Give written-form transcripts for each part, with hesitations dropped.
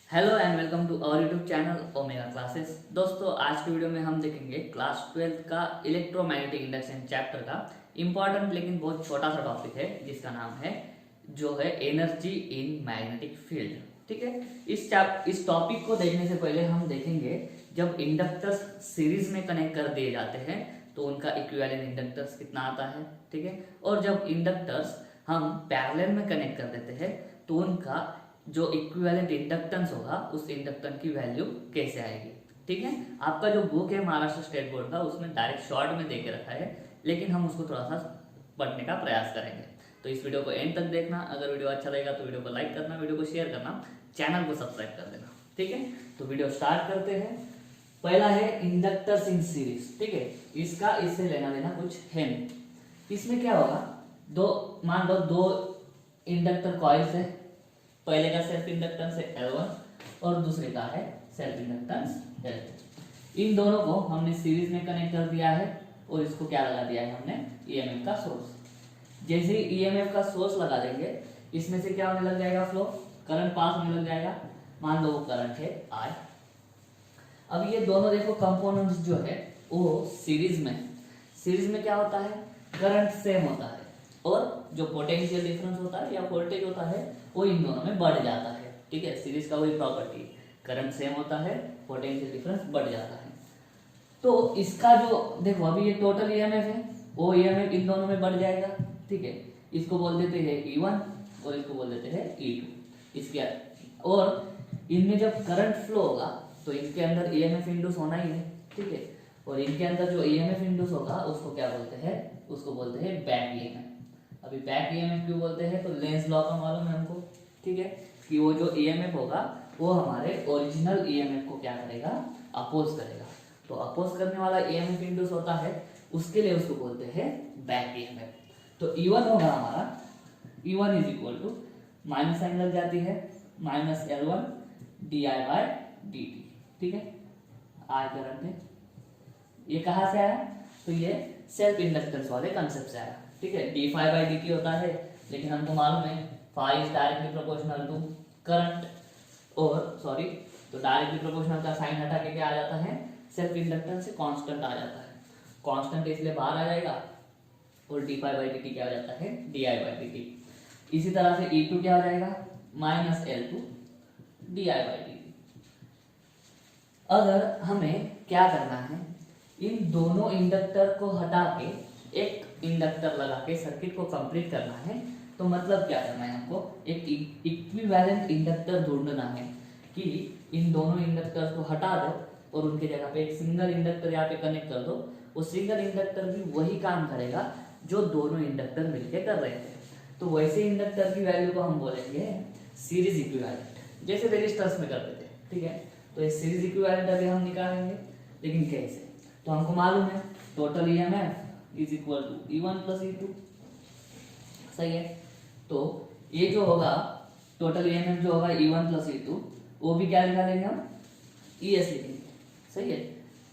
Hello and welcome to our YouTube channel Omega classes. दोस्तों, आज की वीडियो में हम देखेंगे क्लास 12th का इलेक्ट्रोमैग्नेटिक इंडक्शन चैप्टर का इम्पॉर्टेंट लेकिन बहुत छोटा सा टॉपिक है जिसका नाम है एनर्जी इन मैग्नेटिक फील्ड। ठीक है, इस टॉपिक को देखने से पहले हम देखेंगे जब इंडक्टर्स सीरीज में कनेक्ट कर दिए जाते हैं तो उनका इक्विवेलेंट इंडक्टर्स कितना आता है। ठीक है, और जब इंडक्टर्स हम पैरेलल में कनेक्ट कर देते हैं तो उनका जो इक्विवेलेंट इंडक्टेंस होगा उस इंडक्टेंस की वैल्यू कैसे आएगी। ठीक है, आपका जो बुक है महाराष्ट्र स्टेट बोर्ड का उसमें डायरेक्ट शॉर्ट में दे के रखा है, लेकिन हम उसको थोड़ा सा पढ़ने का प्रयास करेंगे। तो इस वीडियो को एंड तक देखना। अगर वीडियो अच्छा लगेगा तो वीडियो को लाइक करना, वीडियो को शेयर करना, चैनल को सब्सक्राइब कर देना। ठीक है, तो वीडियो स्टार्ट करते हैं। पहला है इंडक्टर्स इन सीरीज। ठीक है, इसका इससे लेना देना कुछ है नहीं। इसमें क्या होगा, मान लो दो इंडक्टर कॉइल्स है। पहले का सेल्फ इंडक्टेंस है L1 और दूसरे का है सेल्फ इंडक्टेंस L2। इन दोनों को हमने सीरीज में कनेक्ट कर दिया है और इसको क्या लगा दिया है हमने, ईएमएफ का सोर्स। जैसे ही ईएमएफ का सोर्स लगा देंगे इसमें से क्या होने लग जाएगा, फ्लो करंट पास होने लग जाएगा। मान लो वो करंट है I। अब ये दोनों देखो कंपोनेंट्स जो है वो सीरीज में क्या होता है, करंट सेम होता है और जो पोटेंशियल डिफरेंस होता है या वोल्टेज होता है वो इन दोनों में बढ़ जाता है। ठीक है, सीरीज का वही प्रॉपर्टी, करंट सेम होता है, पोटेंशियल डिफरेंस बढ़ जाता है। तो इसका जो देखो अभी ये टोटल ईएमएफ है, वो ईएमएफ इन दोनों में बढ़ जाएगा। ठीक है, इसको बोल देते हैं E1 और इसको बोल देते हैं E2। इसके और इनमें जब करंट फ्लो होगा तो इनके अंदर ईएमएफ इंड्यूस होना ही है। ठीक है, और इनके अंदर जो ईएमएफ इंड्यूस होगा उसको क्या बोलते हैं, उसको बोलते हैं बैक ईएमएफ। अभी बैक ईएमएफ क्यों बोलते हैं, तो लेंस लॉ का मालूम है हमको। ठीक है, कि वो जो ईएमएफ होगा वो हमारे ओरिजिनल ईएमएफ को क्या करेगा, अपोज करेगा। तो अपोज करने वाला ईएमएफ इंड्यूस होता है, उसके लिए उसको बोलते हैं बैक ईएमएफ। तो E1 होगा हमारा, E1 is equal to minus sign लग जाती है माइनस L1 di/dt। ठीक है, I करंट है, ये कहाँ से आया, तो ये सेल्फ इंडक्टेंस वाले कंसेप्ट से आया। ठीक है, d∅dt होता है, लेकिन हमको मालूम है phi is directly proportional to current, और सॉरी तो डायरेक्टली प्रोपोर्शनल का साइन हटा के क्या आ जाता है, सेल्फ इंडक्टेंस से कांस्टेंट आ जाता है। कांस्टेंट इसलिए बाहर आ जाएगा और d∅dt क्या हो जाता है, di/dt। इसी तरह से E2 क्या हो जाएगा, माइनस L2 di/dt। अगर हमें क्या करना है, इन दोनों इंडक्टर को हटा के एक इंडक्टर लगा के सर्किट को कंप्लीट करना है, तो मतलब क्या करना है, हमको एक इक्विवेलेंट इंडक्टर ढूंढना है कि इन दोनों इंडक्टर को हटा दो और उनके जगह पे एक सिंगल इंडक्टर यहाँ पे कनेक्ट कर दो। वो सिंगल इंडक्टर भी वही काम करेगा जो दोनों इंडक्टर मिलके कर रहे थे। तो वैसे इंडक्टर की वैल्यू को हम बोलेंगे सीरीज इक्विवेलेंट, जैसे रेजिस्टर्स में करते थे। ठीक है, तो ये सीरीज इक्विवेलेंट अभी हम निकालेंगे, लेकिन कैसे, तो हमको मालूम है total EMF is equal to E1 plus E2। सही है, तो ये जो होगा टोटल ईएमएफ जो होगा E1 प्लस E2, वो भी क्या निकालेंगे हम, ES लिखेंगे। सही है,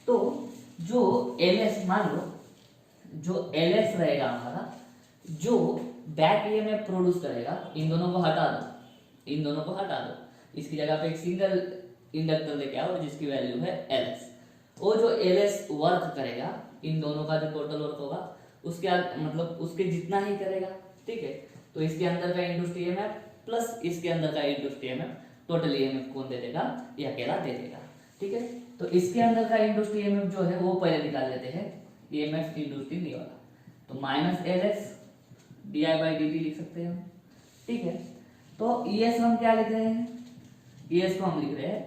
तो जो LS, मान लो जो LS रहेगा हमारा, जो बैक ईएमएफ प्रोड्यूस करेगा, इन दोनों को हटा दो, इन दोनों को हटा दो, इसकी जगह पे एक सिंगल इंडक्टर लेके आओ जिसकी वैल्यू है LS। वो जो LS वर्क करेगा, इन दोनों का जो टोटल वर्क होगा उसके मतलब उसके जितना ही करेगा। ठीक है, तो इसके अंदर का इंड्यूस्ड ईएमएफ प्लस इसके अंदर का इंड्यूस्ड ईएमएफ, टोटल ईएमएफ कौन दे देगा, ये अकेला दे देगा। ठीक है, तो इसके अंदर का इंड्यूस्ड ईएमएफ जो है वो पहले निकाल लेते हैं, ईएमएफ इंड्यूस्ड इन ये वाला, तो माइनस LS di/dt लिख सकते हैं हम। ठीक है, तो ES हम क्या लिख रहे हैं, ES को हम लिख रहे हैं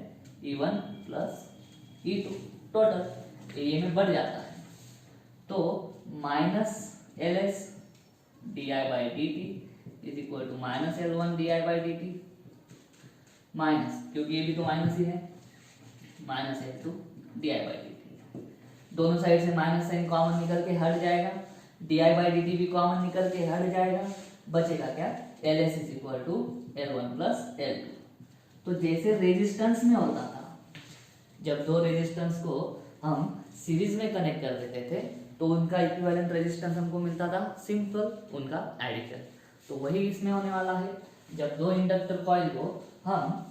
E1 प्लस E2 टोटल, ये में बढ़ जाता है, तो minus LS di/dt is equal to minus L1 di/dt, minus क्योंकि ये भी तो माइनस ही है, माइनस L2 di/dt। दोनों साइड से माइनस साइन कॉमन निकल के हट जाएगा, di/dt भी कॉमन निकल के हट जाएगा, बचेगा क्या, LS is equal to L1 plus L2। तो जैसे रेजिस्टेंस में होता था, जब दो रेजिस्टेंस को हम सीरीज में कनेक्ट कर देते थे तो उनका इक्विवेलेंट रेजिस्टेंस हमको मिलता था सिंपल, उनका एडिशन। तो वही इसमें होने वाला है, जब दो इंडक्टर कॉइल को हम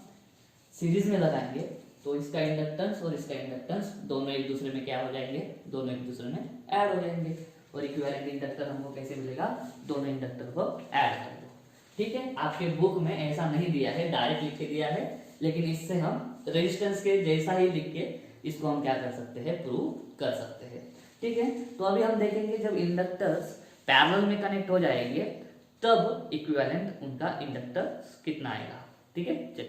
सीरीज में लगाएंगे तो इसका इंडक्टेंस और इसका इंडक्टेंस दोनों एक दूसरे में क्या हो जाएंगे, दोनों एक दूसरे में ऐड हो जाएंगे। और इक्विवेलेंट इंडक्टर हमको कैसे मिलेगा, दोनों इंडक्टर को ऐड कर दो। ठीक है, आपके बुक में ऐसा नहीं दिया है, डायरेक्ट लिख के दिया है, लेकिन इससे हम रेजिस्टेंस के जैसा ही लिख के इसको हम क्या कर सकते हैं, प्रूव कर सकते हैं। ठीक है, तो अभी हम देखेंगे जब इंडक्टर्स पैरेलल में कनेक्ट हो जाएंगे तब इक्विवेलेंट उनका इंडक्टर कितना आएगा। ठीक है,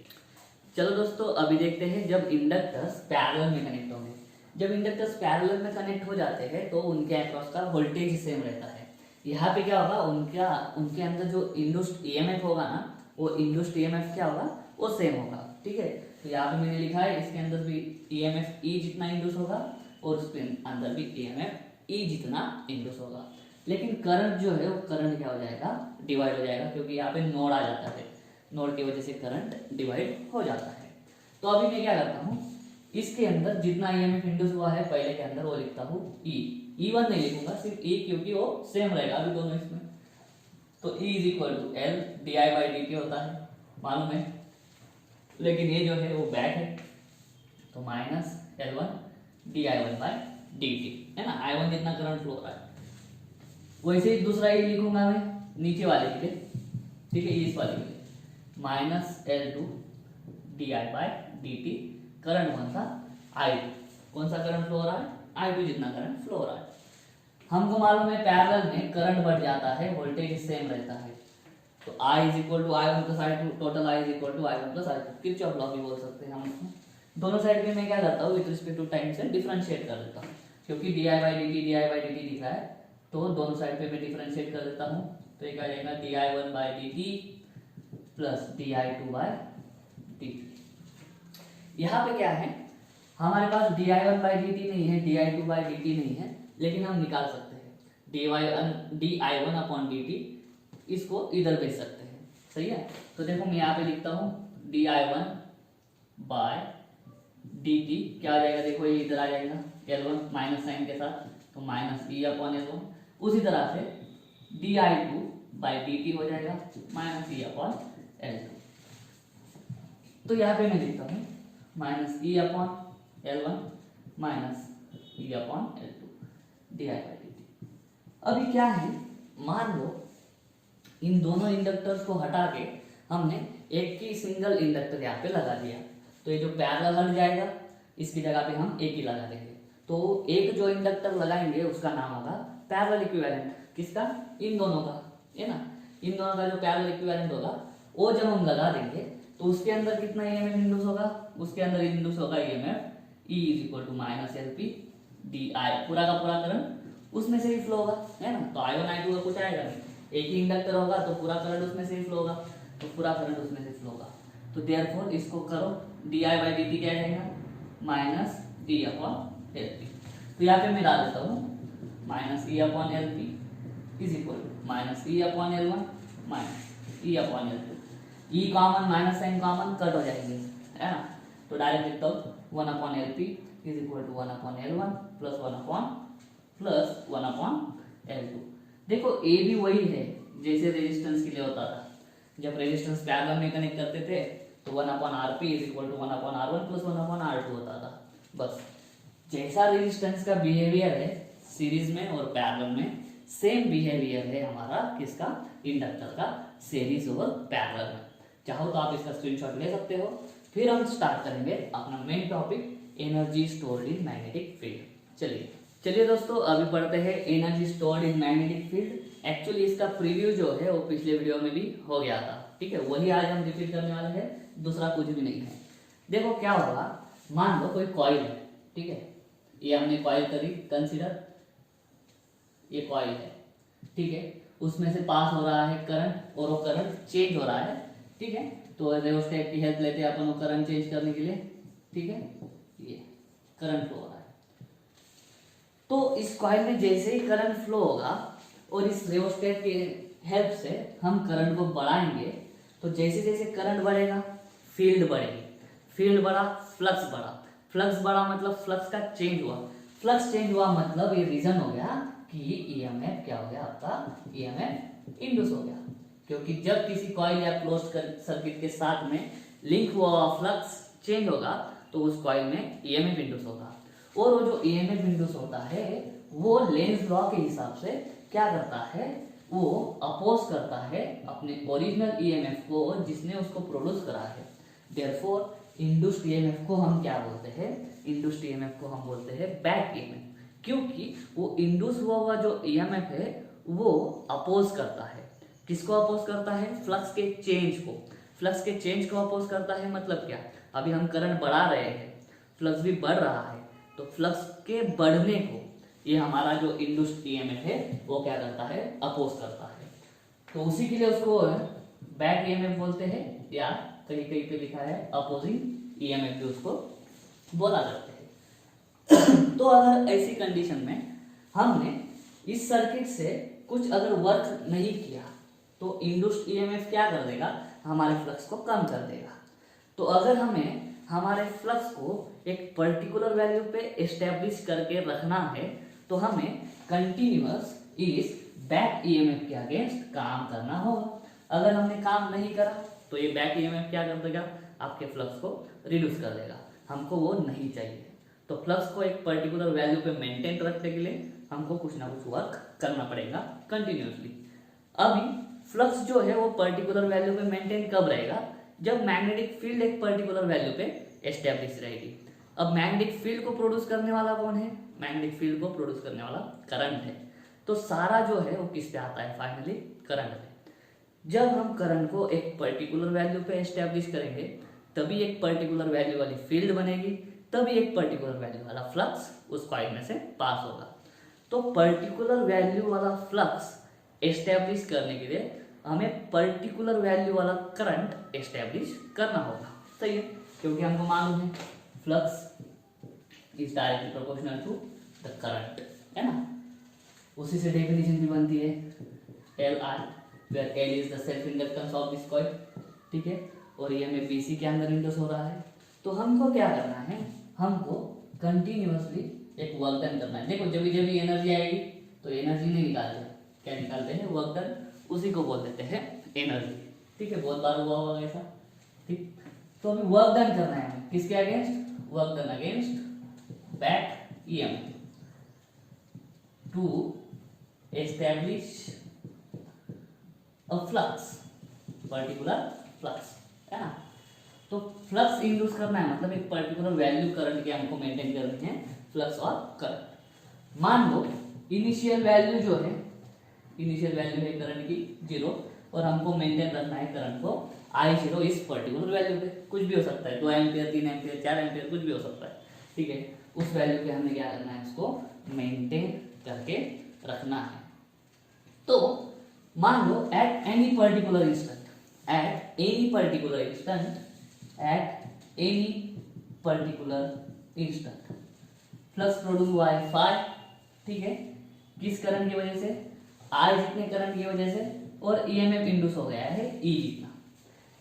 चलो दोस्तों अभी देखते हैं जब इंडक्टर्स पैरेलल में कनेक्ट होंगे। जब इंडक्टर्स पैरेलल में कनेक्ट हो जाते हैं तो उनके अक्रॉस का वोल्टेज सेम रहता है। यहाँ पे क्या होगा, उनके अंदर जो इंड्यूस्ड ईएमएफ होगा ना, वो इंड्यूस्ड ईएमएफ क्या होगा, वो सेम होगा। ठीक है, तो यहाँ पे मैंने लिखा है इसके अंदर भी ईएमएफ ई जितना इंड्यूस होगा और उसके अंदर भी ईएमएफ ई जितना इंड्यूस होगा। लेकिन करंट जो है वो करंट क्या हो जाएगा, डिवाइड हो जाएगा, क्योंकि यहाँ पे नोड आ जाता है, नोड की वजह से करंट डिवाइड हो जाता है। तो अभी मैं क्या करता हूँ, इसके अंदर जितना ईएमएफ इंड्यूस हुआ है पहले के अंदर वो लिखता हूँ E1 नहीं लिखूंगा, सिर्फ E, क्योंकि वो सेम रहेगा अभी दोनों इसमें। तो E is equal to L D I by D T होता है, मालूम है, लेकिन ये जो है वो बैक है, तो minus L1 D I one by D T है ना, I1 जितना करंट फ्लो हो रहा है। वैसे ही दूसरा E लिखूंगा मैं नीचे वाले के लिए, ठीक है, इस वाले के लिए minus L2 D I by D T, current कौन सा, I2, कौन सा करंट फ्लो हो रहा है, I2 जितना करंट फ्लो हो रहा है। हमको मालूम है पैरेलल में करंट बढ़ जाता है, वोल्टेज सेम रहता है, तो I is equal to I1 plus I2, total I is equal to I1 plus I2, Kirchhoff law भी बोल सकते हैं हम उसको। दोनों साइड में मैं क्या करता हूँ, विद रिस्पेक्ट टू टाइम से डिफरेंशिएट कर देता हूँ, क्योंकि D I by D T दिख रहा है, तो दोनों साइड पे मैं डिफरेंशिएट कर देता हूँ। तो एक आ जाएगा D I one by D T plus D I two by D T. यहाँ पे क्या है, हमारे पास D I one by D T नहीं है, D I two by D T नहीं है, लेकिन हम निकाल सकते हैं D I one upon D T, इसको इधर भेज सकते हैं। सही है, तो देखो मैं यहाँ पे लिखता हूँ D I one by D T, क्या आ जाएगा, देखो ये इधर आ जाएगा एल वन माइनस साइन के साथ, तो minus E upon L one. उसी तरह से D I two by D T हो जाएगा minus E upon L to. तो यहाँ पे मैं लिखता हूँ minus E upon L one minus E upon L to D I by D T. अभी क्या है, मान लो इन दोनों इंडक्टर्स को हटा के हमने एक ही सिंगल इंडक्टर यहाँ पे लगा दिया, तो ये जो पैरेलल हट जाएगा, इसकी जगह पे हम एक ही लगा देंगे। तो एक जो इंडक्टर लगाएंगे उसका नाम होगा पैरेलल इक्विवेलेंट, किसका, इन दोनों का, है ना, इन दोनों का जो पैरेलल इक्विवेलेंट होगा वो जब हम लगा देंगे तो उसके अंदर कितना ईएमएफ इंड्यूस होगा, उसके अंदर इंड्यूस होगा EMF E is equal to minus L P D I, पूरा का पूरा करंट उसमें से ही फ्लो होगा, है ना। तो I1 I2 का कुछ आएगा नहीं, एक ही इंडक्टर होगा तो पूरा करंट उसमें से ही फ्लो होगा, तो पूरा करंट उसमें से फ्लो होगा। तो देयरफॉर इसको करो, D I by D T क्या आएगा, minus D upon L P. तो यहाँ पे मैं डाल देता हूँ minus E upon L P is equal to minus E upon L one minus E upon L two. E common minus sign common cut हो जाएंगे, है ना, तो डायरेक्ट लिखता हूँ one upon L P is equal to one upon L one plus one upon L to. देखो ए भी वही है जैसे रेजिस्टेंस के लिए होता था, जब रेजिस्टेंस पैरेलल में कनेक्ट करते थे तो one upon R P is equal to one upon R one plus one upon R two होता था। बस जैसा रेजिस्टेंस का बिहेवियर है सीरीज में और पैरेलल में, सेम बिहेवियर है हमारा किसका, इंडक्टर का, सीरीज और पैरेलल में। चाहो तो आप इसका स्क्रीनशॉट ले सकते हो। फिर हम स्टार्ट करेंगे अपना main topic, energy stored in magnetic field. चलिए दोस्तों अभी पढ़ते हैं energy stored in magnetic field. Actually इसका प्रीव्यू जो है वो पिछले वीडियो में भी हो गया था, ठीक है, वही आज हम रिपीट करने वाले हैं, दूसरा कुछ भी नहीं है। देखो क्या होगा, मान लो कोई कॉइल है, ठीक है, ये हमने कॉइल करी कंसीडर, ये कॉइल है, ठीक है, उसमें से पास हो रहा है करंट और वो करंट चेंज हो रहा है, ठीक है, तो रेओस्टेट की हेल्प लेते हैं अपन वो करंट चेंज करने के लिए, ठीक है, ये करंट फ्लो हो रहा है। तो इस कॉइल में जैसे ही करंट फ्लो होगा और इस रेओस्टेट के हेल्प से हम करंट को बढ़ाएंगे, तो जैसे जैसे करंट बढ़ेगा फील्ड बढ़ेगी, फील्ड बढ़ा फ्लक्स बढ़ा, फ्लक्स बढ़ा मतलब फ्लक्स का चेंज हुआ, फ्लक्स चेंज हुआ मतलब ये रीजन हो गया कि ईएमएफ क्या हो गया, आपका ईएमएफ इंड्यूस हो गया। क्योंकि जब किसी कॉइल या क्लोज्ड सर्किट के साथ में लिंक हुआ फ्लक्स चेंज होगा तो उस कॉइल में ईएमएफ इंड्यूस होगा, और वो जो ईएमएफ इंड्यूस होता है वो लेंज लॉ के हिसाब से क्या करता है, वो अपोज करता है अपने ओरिजिनल ईएमएफ को जिसने उसको प्रोड्यूस करा है। देयरफॉर इंड्यूस्ड ईएमएफ को हम क्या बोलते हैं, इंड्यूस्ड ईएमएफ को हम बोलते हैं बैक ईएमएफ, क्योंकि वो इंड्यूस हुआ जो ईएमएफ है वो अपोज करता है। किसको अपोज करता है, फ्लक्स के चेंज को। फ्लक्स के चेंज को अपोज करता है मतलब क्या, अभी हम करंट बढ़ा रहे हैं, फ्लक्स भी बढ़ रहा है, तो फ्लक्स के बढ़ने को ये हमारा जो इंड्यूस्ड ईएमएफ है वो क्या करता है, अपोज करता है। तो उसी के लिए उसको बैक ईएमएफ बोलते हैं, या कहीं कहीं पे लिखा है अपोजिंग ईएमएफ भी उसको बोला जाता है। तो अगर ऐसी कंडीशन में हमने इस सर्किट से कुछ अगर वर्क नहीं किया तो इंड्यूस्ड ईएमएफ क्या कर देगा, हमारे फ्लक्स को कम कर देगा। तो अगर हमें हमारे फ्लक्स को एक पर्टिकुलर वैल्यू पे एस्टेब्लिश करके रखना है तो हमें कंटिन्यूअस इस बैक ईएमएफ के अगेंस्ट काम करना होगा। अगर हमने काम नहीं करा तो ये बैक ईएमएफ क्या कर देगा, आपके फ्लक्स को रिड्यूस कर देगा। हमको वो नहीं चाहिए। तो फ्लक्स को एक पर्टिकुलर वैल्यू पे मेंटेन रखने के लिए हमको कुछ ना कुछ वर्क करना पड़ेगा कंटिन्यूअसली। अभी फ्लक्स जो है वो पर्टिकुलर वैल्यू पे मेंटेन कब रहेगा, जब मैग्नेटिक फील्ड एक पर्टिकुलर वैल्यू पे एस्टेब्लिश रहेगी। अब मैग्नेटिक फील्ड को प्रोड्यूस करने वाला कौन है, मैग्नेटिक फील्ड को प्रोड्यूस करने वाला करंट है। तो सारा जो है वो किस पे आता है, फाइनली करंट पे। जब हम करंट को एक पर्टिकुलर वैल्यू पे एस्टेब्लिश करेंगे तभी एक पर्टिकुलर वैल्यू वाली फील्ड बनेगी, तभी एक पर्टिकुलर वैल्यू वाला फ्लक्स उस कॉइल में से पास होगा। तो पर्टिकुलर वैल्यू वाला फ्लक्स एस्टेब्लिश करने के लिए हमें पर्टिकुलर वैल्यू वाला करंट एस्टेब्लिश करना होगा, सही है, क्योंकि हमको मालूम है flux is directly proportional to the current, है ना। उसी से डेफिनेशन भी बनती है L R, where L is the self inductance of this coil, ठीक है, और ये हमें बीसी के अंदर इंड्यूस हो रहा है। तो हमको क्या करना है, हमको कंटिन्यूअसली एक वर्क डन करना है। देखो जब भी एनर्जी आएगी तो एनर्जी नहीं निकालते, क्या निकालते हैं, वर्क डन, उसी को बोल देते हैं एनर्जी, ठीक है, बहुत बार हुआ होगा ऐसा, ठीक। तो हमें वर्क डन करना है, हमें किसके against, work done against back EMF to establish a flux, particular flux, है ना। तो फ्लक्स इंड्यूस करना है मतलब एक पर्टिकुलर वैल्यू करंट के हमको मेंटेन करनी है, फ्लक्स और करंट। मान लो इनिशियल वैल्यू जो है, इनिशियल वैल्यू है करंट की 0, और हमको मेंटेन रखना है करंट को I0 इस पर्टिकुलर वैल्यू पे, कुछ भी हो सकता है, 2 एम्पियर, 3 एम्पियर, 4 एम्पियर, कुछ भी हो सकता है, ठीक है। उस वैल्यू पे हमें क्या करना है, उसको मेंटेन करके रखना है। तो मान लो at any particular instant, at any particular instant, at any particular instant flux produce हुआ है फाई, ठीक है, किस करंट की वजह से, आई जितने करंट की वजह से, और ईएमएफ इंड्यूस हो गया है ई जितना,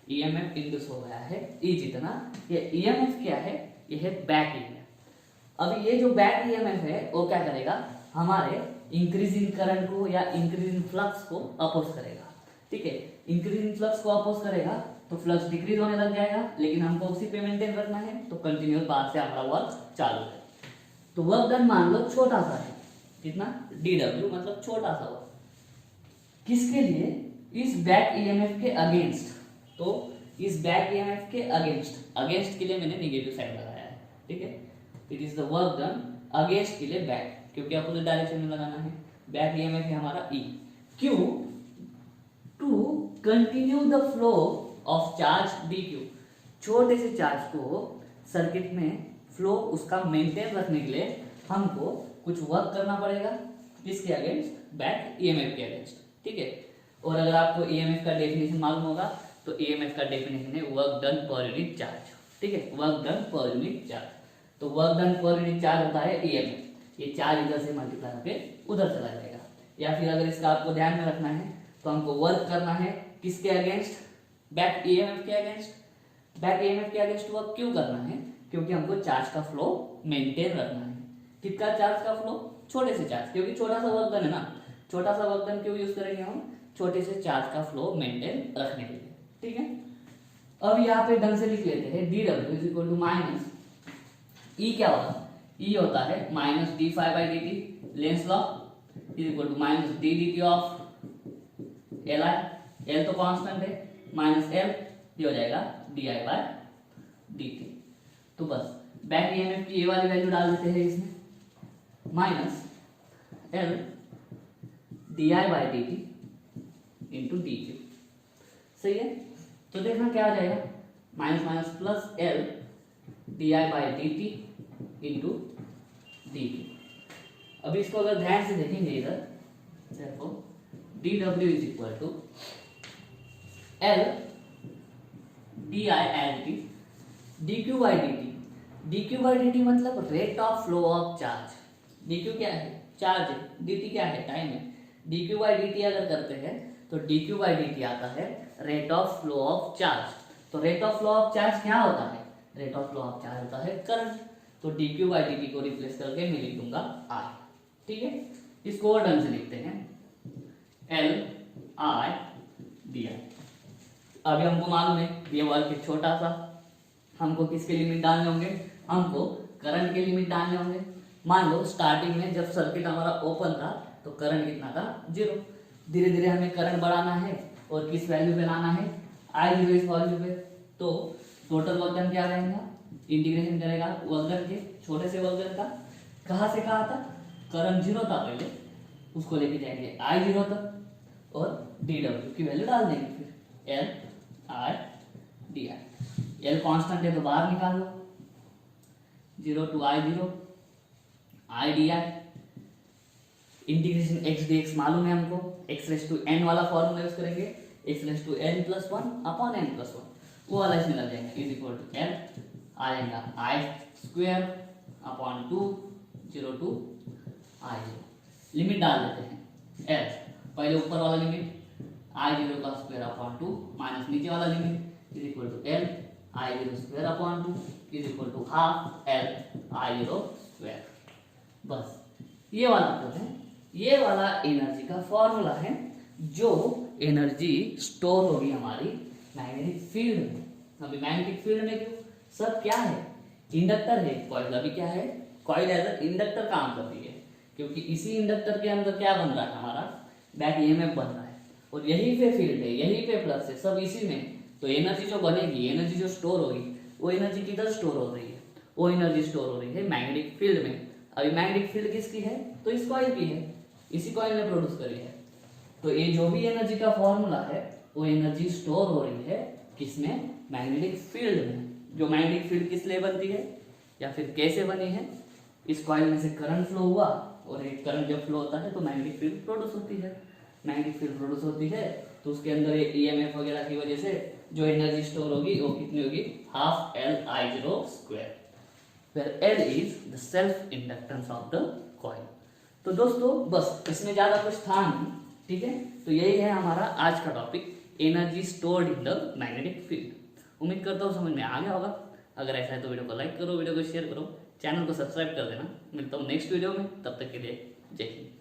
ईएमएफ इंड्यूस हो गया है ई जितना। ये ईएमएफ क्या है, ये है बैक ईएमएफ। अब ये जो बैक ईएमएफ है वो क्या करेगा, हमारे इंक्रीजिंग करंट को या इंक्रीजिंग फ्लक्स को अपोज करेगा, ठीक है। इंक्रीजिंग फ्लक्स को अपोज करेगा तो फ्लक्स डिक्रीज होने लग जाएगा, लेकिन हमको उसी पे मेंटेन रखना है, तो कंटिन्यूअस बात से हमारा वर्क चालू है। तो वर्क डन मान लो छोटा सा है, कितना, dw, मतलब छोटा सा वर्क, किसके लिए, इस बैक ईएमएफ के अगेंस्ट। तो इस बैक ईएमएफ के अगेंस्ट, अगेंस्ट के लिए मैंने नेगेटिव साइड लगाया है, ठीक है। It is the work done against के लिए बैक, क्योंकि अपोजिट डायरेक्शन में लगाना है। बैक ईएमएफ है हमारा ई, क्यों, to continue the flow of charge dq, छोटे से चार्ज को सर्किट में फ्लो उसका मेंटेन रखने के लिए हमको कुछ वर्क करना पड़ेगा, किसके अगेंस्ट, बैक ईएमएफ के अगेंस्ट, ठीक है। और अगर आपको ईएमएफ का डेफिनेशन मालूम होगा तो ईएमएफ का डेफिनेशन है work done per unit charge, ठीक है, work done per unit charge. तो work done per unit charge होता है ईएमएफ, ये चार्ज इधर से मल्टीप्लाई करके उधर चला जाएगा। या फिर अगर इसका आपको ध्यान में रखना है तो हमको वर्क करना है किसके अगेंस्ट, बैक ईएमएफ के अगेंस्ट। बैक ईएमएफ के अगेंस्ट वर्क क्यों करना है, क्योंकि हमको चार्ज का फ्लो मेंटेन रखना है। कितना चार्ज का फ्लो, छोटे से चार्ज, क्योंकि छोटा सा वर्क डन है ना, छोटा सा वर्क डन क्यों यूज करेंगे हम, छोटे से चार्ज का फ्लो मेंटेन रखने के लिए, ठीक है। अब यहाँ पे ढंग से लिख लेते हैं D W is equal to minus E क्या होगा, ई होता है minus D phi by D T Lenz law is equal to minus D D T of L I, L तो कांस्टेंट है, माइनस एल ये हो जाएगा D I by D T. तो बस बैक ईएमएफ की ये वाली वैल्यू डाल देते हैं इसमें, minus L D I by D T into D Q. सही है, तो देखना क्या आ जाएगा, minus minus plus L D I by D T into D Q. अभी इसको अगर ध्यान से देखेंगे इधर, देखो D W is equal to L D I L T D Q by D T. D Q by D T मतलब rate of flow of charge, D Q क्या है, चार्ज है, डी टी क्या है, टाइम है। D Q by D T अगर करते हैं तो D Q by D T आता है rate of flow of charge. तो rate of flow of charge क्या होता है, rate of flow of charge होता है करंट। तो D Q by D T को रिप्लेस करके मैं लिख दूंगा आई। ठीक है, इसको और ढंग से लिखते हैं एल आई डी आई। अभी हमको मालूम है ये वर्क एक छोटा सा, हमको किसके लिमिट डालने होंगे, हमको करंट के लिमिट डालने होंगे। मान लो स्टार्टिंग में जब सर्किट हमारा ओपन था तो करंट कितना था, 0। धीरे धीरे हमें करंट बढ़ाना है और किस वैल्यू पे लाना है, आई जीरो इस वैल्यू पे। तो टोटल वर्क क्या रहेगा, इंटीग्रेशन करेगा वर्क के छोटे से वर्क का, कहाँ से कहाँ तक, करंट 0 था पहले, उसको लेके जाएंगे आई 0 तक और डी डब्ल्यू की वैल्यू डाल देंगे, फिर L I D I. L constant है तो बाहर निकाल लो, 0 to I 0 I D I. Integration X D X मालूम है हमको, एक्स रेस टू एन वाला फॉर्मूला यूज करेंगे, X raise to N plus one upon N plus one, वो वाला इसमें लग जाएगा, इज इक्वल टू एल आएगा I square upon 2 0 to I 0। Limit डाल देते हैं एल, पहले ऊपर वाला लिमिट आई 0 का स्क्वायर अपॉन 2 माइनस नीचे वाला limit is equal to L I 0 square upon 2 is equal to half L I 0 square. बस ये वाला तो है, ये वाला एनर्जी का फॉर्मूला है जो एनर्जी स्टोर होगी हमारी मैग्नेटिक फील्ड में। अभी मैग्नेटिक फील्ड में क्यों, सब क्या है, इंडक्टर है, कॉइल अभी क्या है, कॉइल एज अ इंडक्टर काम कर रही है, क्योंकि इसी इंडक्टर के अंदर क्या बन रहा है, हमारा बैक ईएमएफ बन रहा है और यहीं पे फील्ड है, यहीं पे फ्लक्स है, सब इसी में। तो एनर्जी जो बनेगी, एनर्जी जो स्टोर होगी, वो एनर्जी किधर स्टोर हो रही है, वो एनर्जी स्टोर हो रही है मैग्नेटिक फील्ड में। अभी मैग्नेटिक फील्ड किसकी है, तो इस कॉइल की है, इसी कॉइल ने प्रोड्यूस करी है। तो ये जो भी एनर्जी का फॉर्मूला है वो एनर्जी स्टोर हो रही है किसमें, मैग्नेटिक फील्ड में। जो मैग्नेटिक फील्ड किस लिए बनती है या फिर कैसे बनी है, इस कॉइल में से करंट फ्लो हुआ और एक करंट जब फ्लो होता है तो मैग्नेटिक फील्ड प्रोड्यूस होती है। मैग्नेटिक फील्ड प्रोड्यूस होती है तो उसके अंदर ईएमएफ वगैरह की वजह से जो एनर्जी स्टोर होगी वो कितनी होगी, half L I 0 square, where L is the self inductance of the coil। तो दोस्तों बस इसमें ज्यादा कुछ था नहीं, ठीक है। तो यही है हमारा आज का topic, energy stored in the magnetic field. उम्मीद करता हूँ समझ में आ गया होगा। अगर ऐसा है तो वीडियो को लाइक करो, वीडियो को शेयर करो, चैनल को सब्सक्राइब कर देना। मिलता हूँ नेक्स्ट वीडियो में, तब तक के लिए जय हिंद।